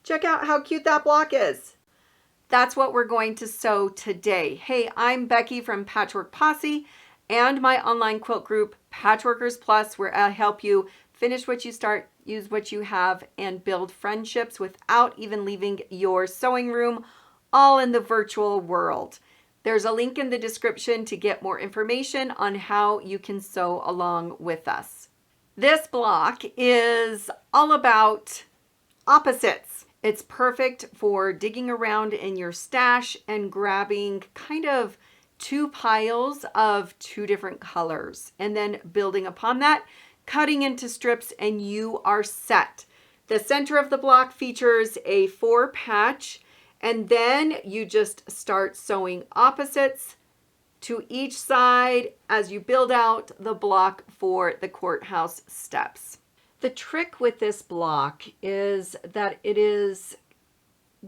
Check out how cute that block is. That's what we're going to sew today. Hey, I'm Becky from Patchwork Posse and my online quilt group, Patchworkers Plus, where I help you finish what you start, use what you have, and build friendships without even leaving your sewing room, all in the virtual world. There's a link in the description to get more information on how you can sew along with us. This block is all about opposites. It's perfect for digging around in your stash and grabbing kind of two piles of two different colors and then building upon that, cutting into strips, and you are set. The center of the block features a 4 patch, and then you just start sewing opposites to each side as you build out the block for the courthouse steps. The trick with this block is that it is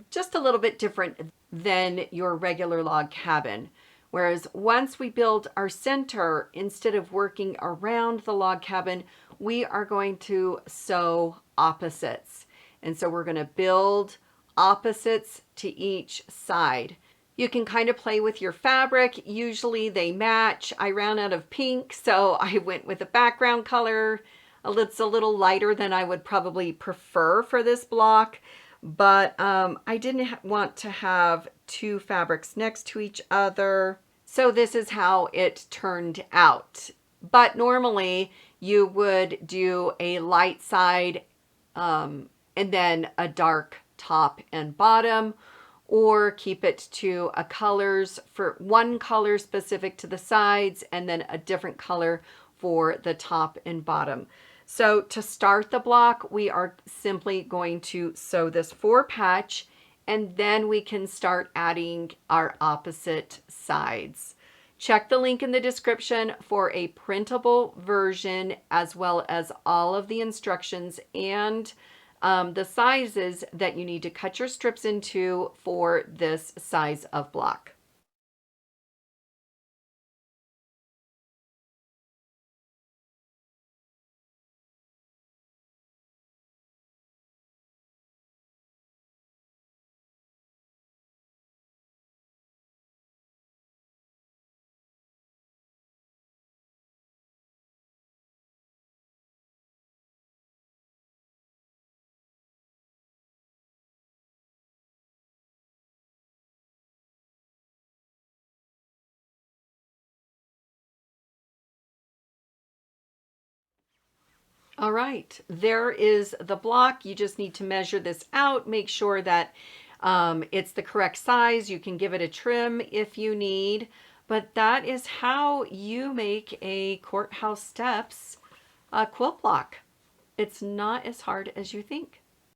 just a little bit different than your regular log cabin. Whereas once we build our center, instead of working around the log cabin, we are going to sew opposites. And so we're going to build opposites to each side. You can kind of play with your fabric. Usually they match. I ran out of pink, so I went with a background color. It's a little lighter than I would probably prefer for this block, but I didn't want to have two fabrics next to each other. So this is how it turned out. But normally you would do a light side and then a dark top and bottom, or keep it to a colors for one color specific to the sides and then a different color for the top and bottom. So to start the block, we are simply going to sew this 4 patch, and then we can start adding our opposite sides. Check the link in the description for a printable version, as well as all of the instructions and the sizes that you need to cut your strips into for this size of block. All right, there is the block. You just need to measure this out, make sure that it's the correct size. You can give it a trim if you need, but that is how you make a Courthouse Steps quilt block. It's not as hard as you think.